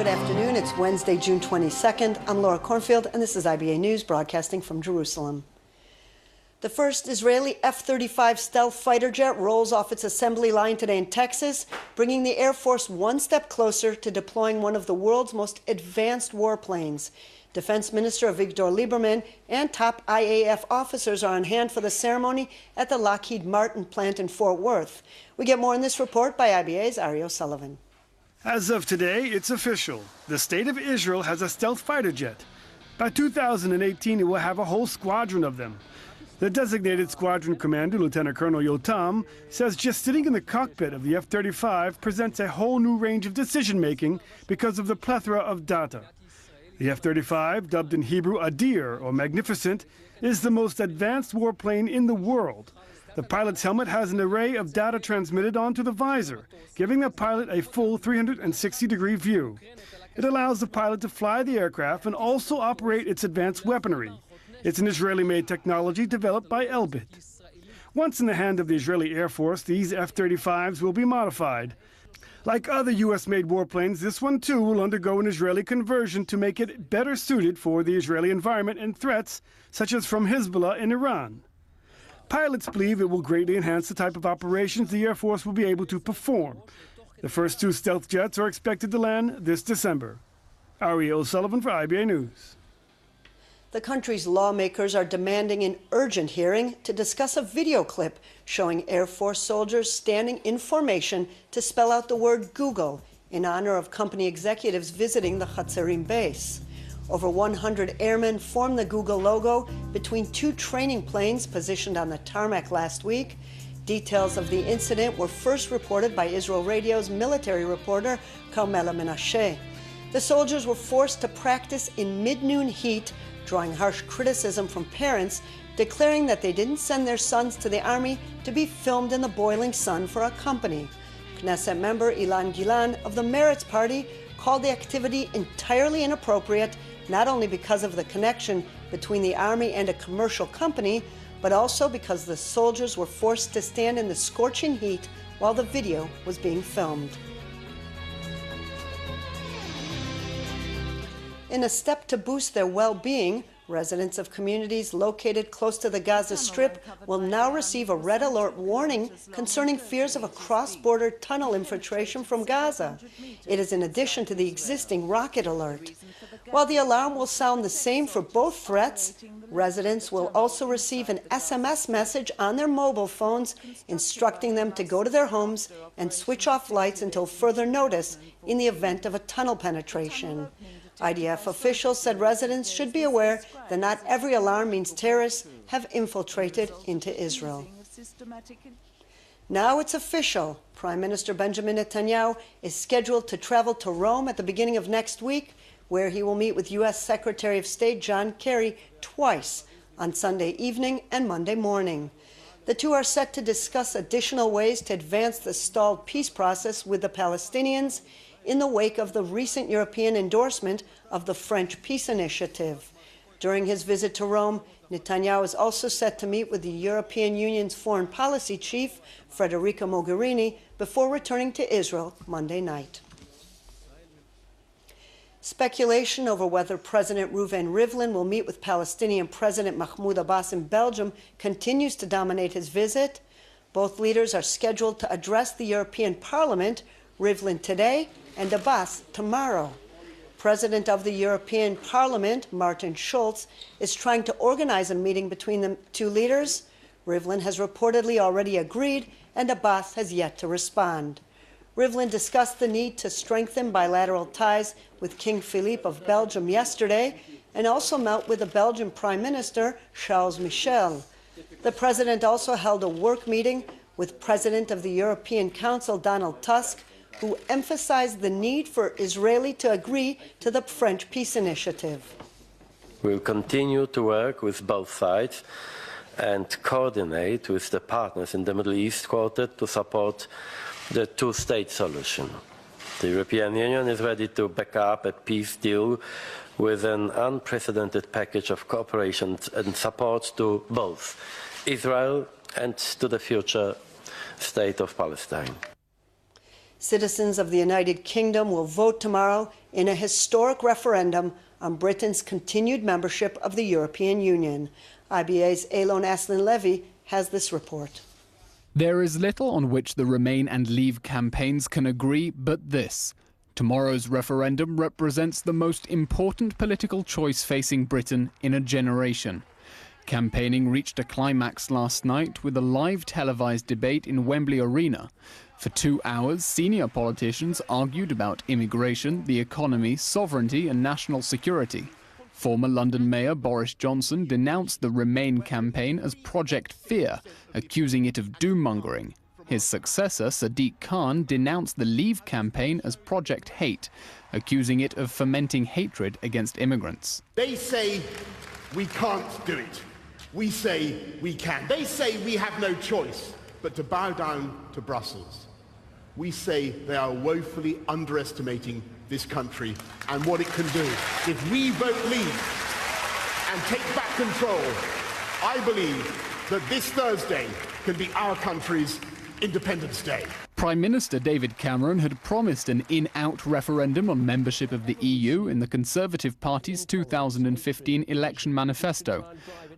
afternoon. It's Wednesday, June 22nd. I'm Laura Cornfield, and this is IBA News broadcasting from Jerusalem. The first Israeli F-35 stealth fighter jet rolls off its assembly line today in Texas, bringing the Air Force one step closer to deploying one of the world's most advanced warplanes. Defense Minister Avigdor Lieberman and top IAF officers are on hand for the ceremony at the Lockheed Martin plant in Fort Worth. We get more in this report by IBA's Ari O'Sullivan. As of today, it's official. The state of Israel has a stealth fighter jet. By 2018, it will have a whole squadron of them. The designated squadron commander, Lieutenant Colonel Yotam, says just sitting in the cockpit of the F-35 presents a whole new range of decision-making because of the plethora of data. The F-35, dubbed in Hebrew Adir, or Magnificent, is the most advanced warplane in the world. The pilot's helmet has an array of data transmitted onto the visor, giving the pilot a full 360-degree view. It allows the pilot to fly the aircraft and also operate its advanced weaponry. It's an Israeli-made technology developed by Elbit. Once in the hand of the Israeli Air Force, these F-35s will be modified. Like other U.S.-made warplanes, this one too will undergo an Israeli conversion to make it better suited for the Israeli environment and threats, such as from Hezbollah in Iran. Pilots believe it will greatly enhance the type of operations the Air Force will be able to perform. The first two stealth jets are expected to land this December. Ari O'Sullivan for IBA News. The country's lawmakers are demanding an urgent hearing to discuss a video clip showing Air Force soldiers standing in formation to spell out the word Google in honor of company executives visiting the Hatzerim base. Over 100 airmen formed the Google logo between two training planes positioned on the tarmac last week. Details of the incident were first reported by Israel Radio's military reporter Carmela Menashe. The soldiers were forced to practice in mid-noon heat, drawing harsh criticism from parents, declaring that they didn't send their sons to the army to be filmed in the boiling sun for a company. Knesset member Ilan Gilan of the Meretz Party called the activity entirely inappropriate, not only because of the connection between the army and a commercial company, but also because the soldiers were forced to stand in the scorching heat while the video was being filmed. In a step to boost their well-being, residents of communities located close to the Gaza Strip will now receive a red alert warning concerning fears of a cross-border tunnel infiltration from Gaza. It is in addition to the existing rocket alert. While the alarm will sound the same for both threats, residents will also receive an SMS message on their mobile phones instructing them to go to their homes and switch off lights until further notice in the event of a tunnel penetration. IDF officials said residents should be aware that not every alarm means terrorists have infiltrated into Israel. Now it's official. Prime Minister Benjamin Netanyahu is scheduled to travel to Rome at the beginning of next week, where he will meet with U.S. Secretary of State John Kerry twice, on Sunday evening and Monday morning. The two are set to discuss additional ways to advance the stalled peace process with the Palestinians in the wake of the recent European endorsement of the French peace initiative. During his visit to Rome, Netanyahu is also set to meet with the European Union's foreign policy chief, Federica Mogherini, before returning to Israel Monday night. Speculation over whether President Reuven Rivlin will meet with Palestinian President Mahmoud Abbas in Belgium continues to dominate his visit. Both leaders are scheduled to address the European Parliament, Rivlin today and Abbas tomorrow. President of the European Parliament, Martin Schulz, is trying to organize a meeting between the two leaders. Rivlin has reportedly already agreed, and Abbas has yet to respond. Rivlin discussed the need to strengthen bilateral ties with King Philippe of Belgium yesterday, and also met with the Belgian Prime Minister, Charles Michel. The president also held a work meeting with President of the European Council, Donald Tusk, who emphasized the need for Israel to agree to the French peace initiative. We will continue to work with both sides and coordinate with the partners in the Middle East Quartet to support the two-state solution. The European Union is ready to back up a peace deal with an unprecedented package of cooperation and support to both Israel and to the future state of Palestine. Citizens of the United Kingdom will vote tomorrow in a historic referendum on Britain's continued membership of the European Union. IBA's Elon Aslan-Levy has this report. There is little on which the Remain and Leave campaigns can agree but this. Tomorrow's referendum represents the most important political choice facing Britain in a generation. Campaigning reached a climax last night with a live televised debate in Wembley Arena. For 2 hours, senior politicians argued about immigration, the economy, sovereignty and national security. Former London Mayor Boris Johnson denounced the Remain campaign as Project Fear, accusing it of doom-mongering. His successor, Sadiq Khan, denounced the Leave campaign as Project Hate, accusing it of fomenting hatred against immigrants. They say we can't do it. We say we can. They say we have no choice but to bow down to Brussels. We say they are woefully underestimating this country and what it can do. If we vote Leave and take back control, I believe that this Thursday can be our country's Independence Day. Prime Minister David Cameron had promised an in-out referendum on membership of the EU in the Conservative Party's 2015 election manifesto.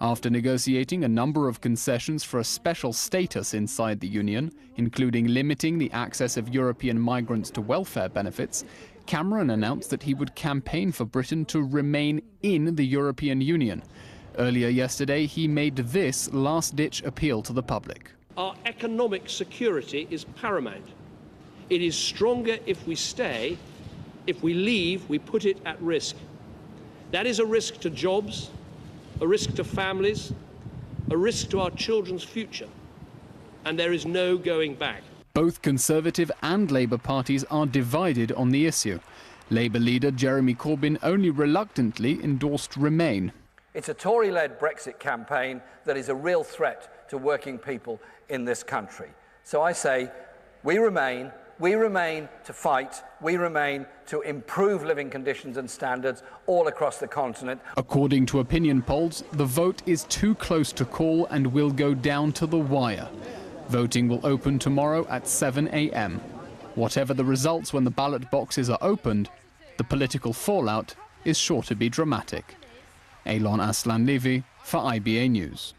After negotiating a number of concessions for a special status inside the Union, including limiting the access of European migrants to welfare benefits, Cameron announced that he would campaign for Britain to remain in the European Union. Earlier yesterday, he made this last-ditch appeal to the public. Our economic security is paramount. It is stronger if we stay. If we leave, we put it at risk. That is a risk to jobs, a risk to families, a risk to our children's future. And there is no going back. Both Conservative and Labour parties are divided on the issue. Labour leader Jeremy Corbyn only reluctantly endorsed Remain. It's a Tory-led Brexit campaign that is a real threat to working people in this country. So I say, we remain to fight, we remain to improve living conditions and standards all across the continent. According to opinion polls, the vote is too close to call and will go down to the wire. Voting will open tomorrow at 7 a.m. Whatever the results when the ballot boxes are opened, the political fallout is sure to be dramatic. Elon Aslan-Levy for IBA News.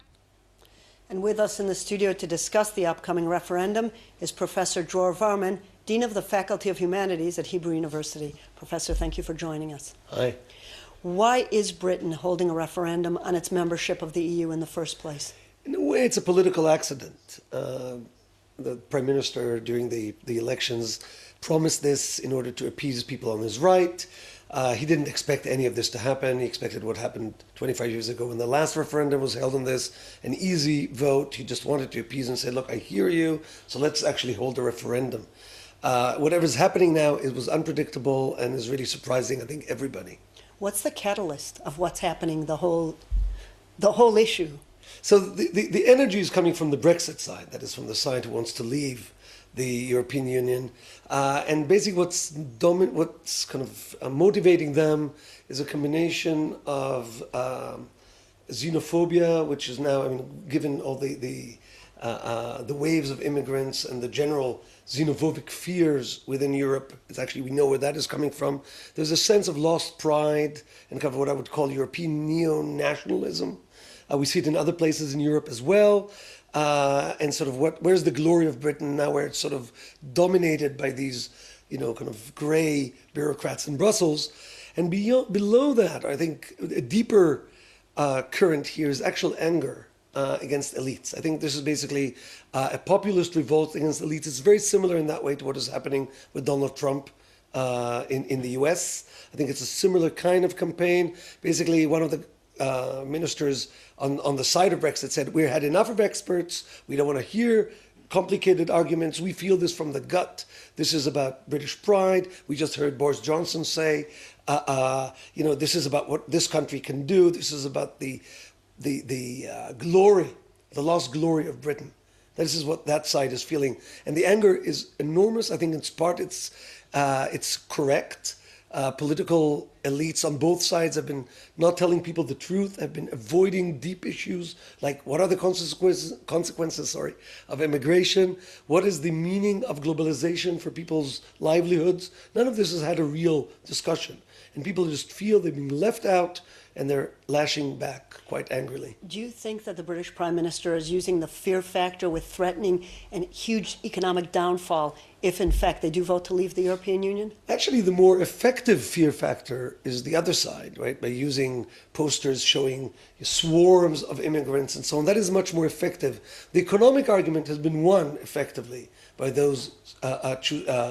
And with us in the studio to discuss the upcoming referendum is Professor Dror Varman, Dean of the Faculty of Humanities at Hebrew University. Professor, thank you for joining us. Hi. Why is Britain holding a referendum on its membership of the EU in the first place? In a way, it's a political accident. The Prime Minister, during the elections, promised this in order to appease people on his right. He didn't expect any of this to happen. He expected what happened 25 years ago when the last referendum was held on this, an easy vote. He just wanted to appease and say, look, I hear you, so let's actually hold a referendum. Whatever's happening now, it was unpredictable and is really surprising, I think, everybody. What's the catalyst of what's happening, the whole issue? So the energy is coming from the Brexit side, that is from the side who wants to leave the European Union. And basically what's kind of motivating them is a combination of xenophobia, which is now, I mean, given all the waves of immigrants and the general xenophobic fears within Europe, it's actually, we know where that is coming from. There's a sense of lost pride and kind of what I would call European neo-nationalism. We see it in other places in Europe as well. And sort of where's the glory of Britain now, where it's sort of dominated by these, kind of grey bureaucrats in Brussels. And below that, I think a deeper current here is actual anger against elites. I think this is basically a populist revolt against elites. It's very similar in that way to what is happening with Donald Trump in the US. I think it's a similar kind of campaign. Basically, one of the ministers on the side of Brexit said, we had enough of experts, we don't want to hear complicated arguments, we feel this from the gut, this is about British pride. We just heard Boris Johnson say, this is about what this country can do, this is about the glory, the lost glory of Britain. This is what that side is feeling. And the anger is enormous. I think in part it's correct. Political elites on both sides have been not telling people the truth, have been avoiding deep issues like what are the consequences of immigration, what is the meaning of globalization for people's livelihoods. None of this has had a real discussion. And people just feel they're being left out and they're lashing back quite angrily. Do you think that the British Prime Minister is using the fear factor with threatening a huge economic downfall if, in fact, they do vote to leave the European Union? Actually, the more effective fear factor is the other side, right? By using posters showing swarms of immigrants and so on. That is much more effective. The economic argument has been won effectively by those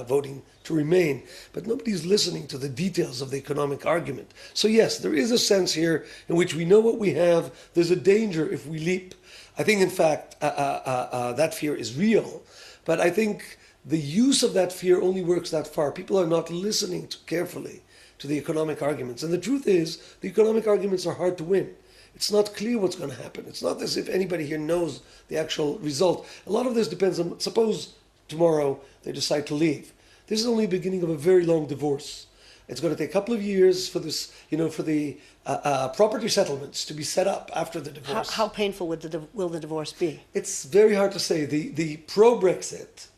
voting to remain, but nobody's listening to the details of the economic argument. So yes, there is a sense here in which we know what we have. There's a danger if we leap. I think, in fact, that fear is real, but I think the use of that fear only works that far. People are not listening carefully to the economic arguments. And the truth is, the economic arguments are hard to win. It's not clear what's going to happen. It's not as if anybody here knows the actual result. A lot of this depends on, suppose tomorrow they decide to leave. This is only the beginning of a very long divorce. It's going to take a couple of years for this, for the property settlements to be set up after the divorce. How painful will the divorce be? It's very hard to say. The pro-Brexit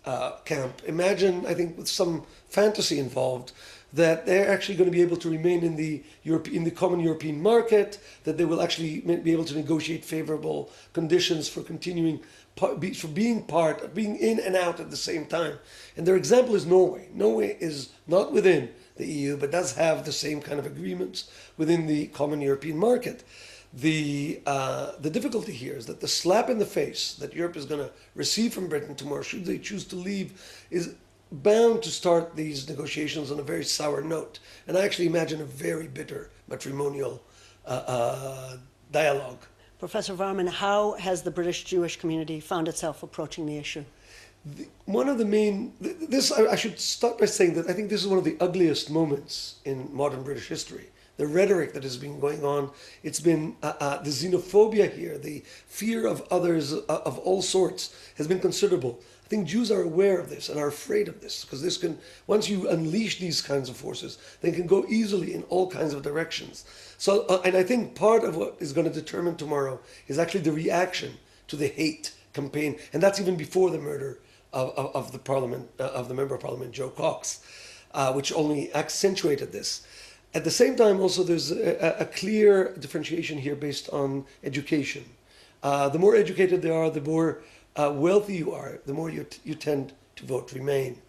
camp, imagine, I think, with some fantasy involved, that they're actually going to be able to remain in the common European market, that they will actually be able to negotiate favorable conditions for continuing, for being in and out at the same time. And their example is Norway. Norway is not within the EU, but does have the same kind of agreements within the common European market. The difficulty here is that the slap in the face that Europe is going to receive from Britain tomorrow, should they choose to leave, is bound to start these negotiations on a very sour note. And I actually imagine a very bitter matrimonial dialogue. Professor Varman, how has the British Jewish community found itself approaching the issue? One of the main, I should start by saying that I think this is one of the ugliest moments in modern British history. The rhetoric that has been going on, it's been the xenophobia here, the fear of others of all sorts has been considerable. I think Jews are aware of this and are afraid of this, because this can, once you unleash these kinds of forces, they can go easily in all kinds of directions. So, and I think part of what is going to determine tomorrow is actually the reaction to the hate campaign, and that's even before the murder of the Parliament, of the Member of Parliament Joe Cox, which only accentuated this. At the same time, also, there's a clear differentiation here based on education. The more educated they are, the more wealthy you are, the more you tend to vote Remain.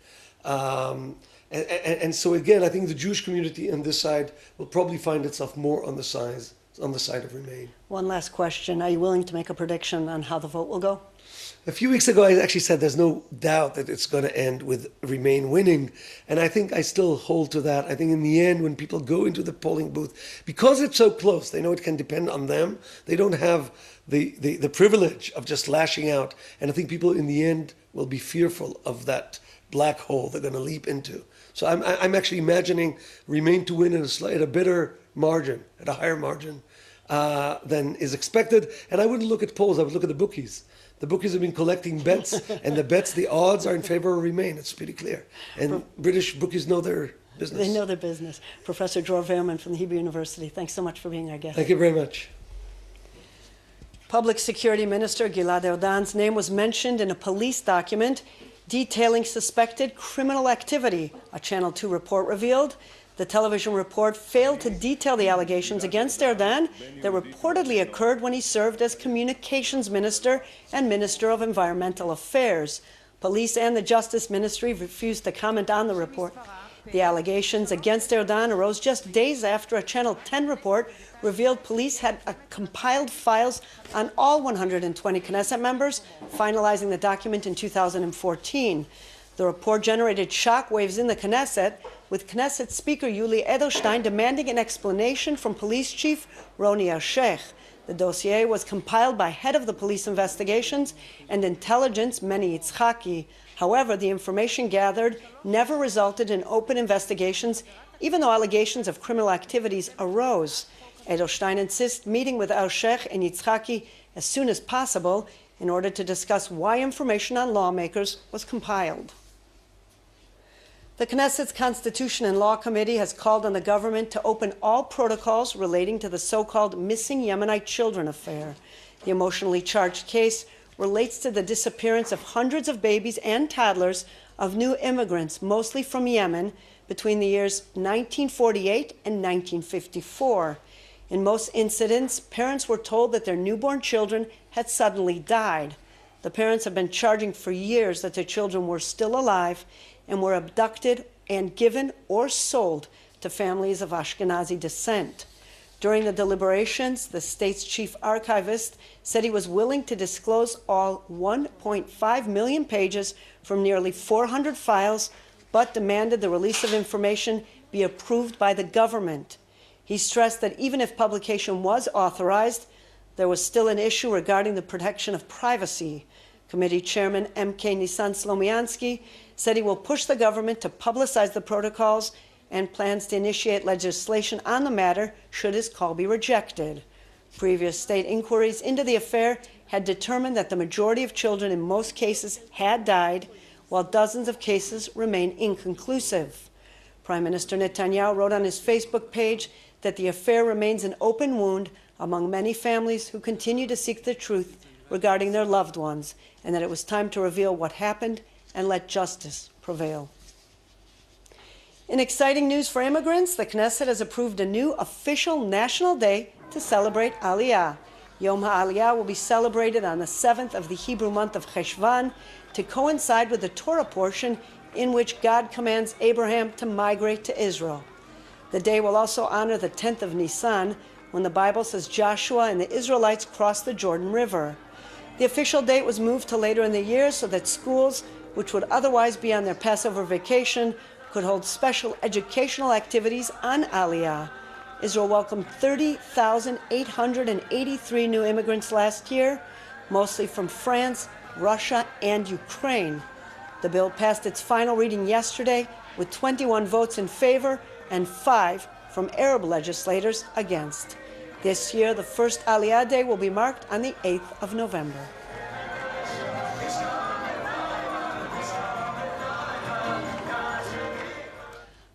And so again, I think the Jewish community on this side will probably find itself more on the side of Remain. One last question. Are you willing to make a prediction on how the vote will go? A few weeks ago, I actually said there's no doubt that it's going to end with Remain winning. And I think I still hold to that. I think in the end, when people go into the polling booth, because it's so close, they know it can depend on them. They don't have the privilege of just lashing out. And I think people in the end will be fearful of that black hole they're going to leap into. So I'm actually imagining Remain to win at a better margin, at a higher margin than is expected. And I wouldn't look at polls, I would look at the bookies. The bookies have been collecting bets, and the odds are in favor of Remain. It's pretty clear. And British bookies know their business. They know their business. Professor Dror Veerman from the Hebrew University, thanks so much for being our guest. Thank you very much. Public Security Minister Gilad Erdan's name was mentioned in a police document detailing suspected criminal activity, a Channel 2 report revealed. The television report failed to detail the allegations against Erdan that reportedly occurred when he served as Communications Minister and Minister of Environmental Affairs. Police and the Justice Ministry refused to comment on the report. The allegations against Erdan arose just days after a Channel 10 report revealed police had compiled files on all 120 Knesset members, finalizing the document in 2014. The report generated shockwaves in the Knesset, with Knesset Speaker Yuli Edelstein demanding an explanation from Police Chief Roni Al-Sheikh. The dossier was compiled by head of the police investigations and intelligence Meni Yitzhaki. However, the information gathered never resulted in open investigations, even though allegations of criminal activities arose. Edelstein insists meeting with Al-Sheikh and Yitzhaki as soon as possible in order to discuss why information on lawmakers was compiled. The Knesset's Constitution and Law Committee has called on the government to open all protocols relating to the so-called missing Yemenite children affair. The emotionally charged case relates to the disappearance of hundreds of babies and toddlers of new immigrants, mostly from Yemen, between the years 1948 and 1954. In most incidents, parents were told that their newborn children had suddenly died. The parents have been charging for years that their children were still alive and were abducted and given or sold to families of Ashkenazi descent. During the deliberations, the state's chief archivist said he was willing to disclose all 1.5 million pages from nearly 400 files, but demanded the release of information be approved by the government. He stressed that even if publication was authorized, there was still an issue regarding the protection of privacy. Committee Chairman M.K. Nisan Slomiansky said he will push the government to publicize the protocols and plans to initiate legislation on the matter should his call be rejected. Previous state inquiries into the affair had determined that the majority of children in most cases had died, while dozens of cases remain inconclusive. Prime Minister Netanyahu wrote on his Facebook page that the affair remains an open wound among many families who continue to seek the truth regarding their loved ones, and that it was time to reveal what happened and let justice prevail. In exciting news for immigrants, the Knesset has approved a new official national day to celebrate Aliyah. Yom HaAliyah will be celebrated on the 7th of the Hebrew month of Cheshvan to coincide with the Torah portion in which God commands Abraham to migrate to Israel. The day will also honor the 10th of Nisan, when the Bible says Joshua and the Israelites crossed the Jordan River. The official date was moved to later in the year so that schools, which would otherwise be on their Passover vacation, could hold special educational activities on Aliyah. Israel welcomed 30,883 new immigrants last year, mostly from France, Russia, and Ukraine. The bill passed its final reading yesterday with 21 votes in favor and 5 from Arab legislators against. This year, the first Aliyah Day will be marked on the 8th of November.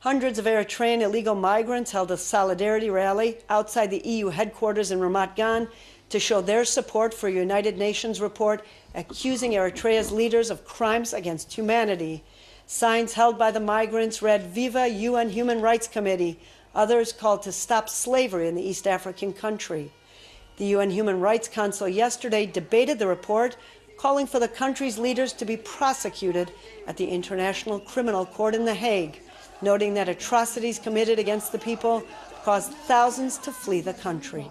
Hundreds of Eritrean illegal migrants held a solidarity rally outside the EU headquarters in Ramat Gan to show their support for a United Nations report accusing Eritrea's leaders of crimes against humanity. Signs held by the migrants read, "Viva UN Human Rights Committee." Others called to stop slavery in the East African country. The UN Human Rights Council yesterday debated the report, calling for the country's leaders to be prosecuted at the International Criminal Court in The Hague, noting that atrocities committed against the people caused thousands to flee the country.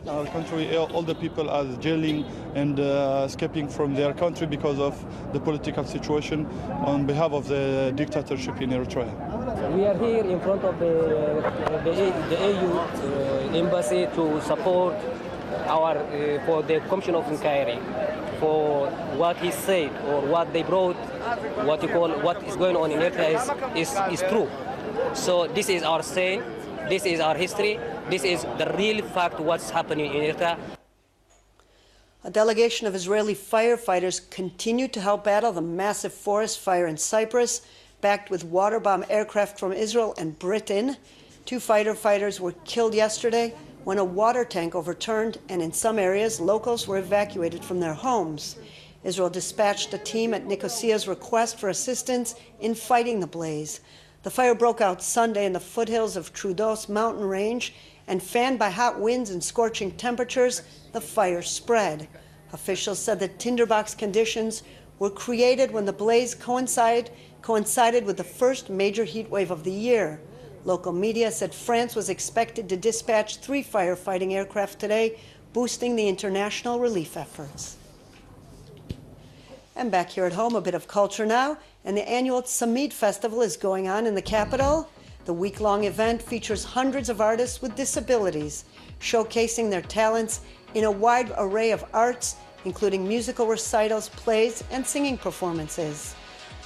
Our country, all the people are jailing and escaping from their country because of the political situation on behalf of the dictatorship in Eritrea. We are here in front of the EU embassy to support for the Commission of Inquiry for what he said or what they brought, what is going on in Eritrea is true. So this is our saying, this is our history, this is the real fact what's happening in Eritrea. A delegation of Israeli firefighters continued to help battle the massive forest fire in Cyprus, backed with water bomb aircraft from Israel and Britain. 2 fighter fighters were killed yesterday when a water tank overturned, and in some areas, locals were evacuated from their homes. Israel dispatched a team at Nicosia's request for assistance in fighting the blaze. The fire broke out Sunday in the foothills of Troodos mountain range, and fanned by hot winds and scorching temperatures, the fire spread. Officials said that tinderbox conditions were created when the blaze coincided with the first major heat wave of the year. Local media said France was expected to dispatch 3 firefighting aircraft today, boosting the international relief efforts. And back here at home, a bit of culture now, and the annual Samid Festival is going on in the capital. The week-long event features hundreds of artists with disabilities, showcasing their talents in a wide array of arts, including musical recitals, plays, and singing performances.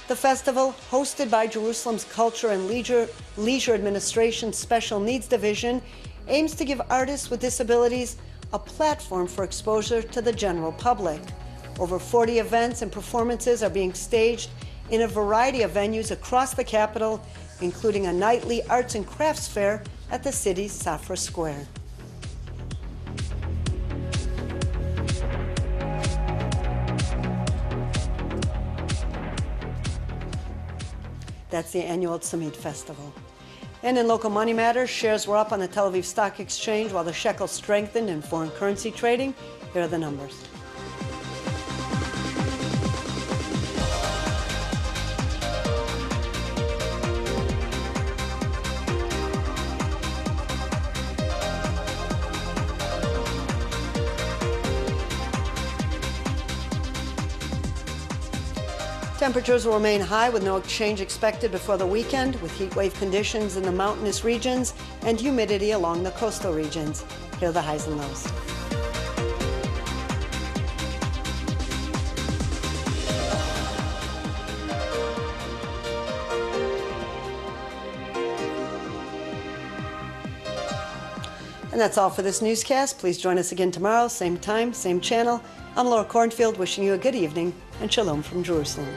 The festival, hosted by Jerusalem's Culture and Leisure Administration's Special Needs Division, aims to give artists with disabilities a platform for exposure to the general public. Over 40 events and performances are being staged in a variety of venues across the capital, including a nightly arts and crafts fair at the city's Safra Square. That's the annual Tzimid Festival. And in local money matters, shares were up on the Tel Aviv Stock Exchange while the shekel strengthened in foreign currency trading. Here are the numbers. Temperatures will remain high with no change expected before the weekend, with heat wave conditions in the mountainous regions and humidity along the coastal regions. Here are the highs and lows. And that's all for this newscast. Please join us again tomorrow, same time, same channel. I'm Laura Cornfield, wishing you a good evening and shalom from Jerusalem.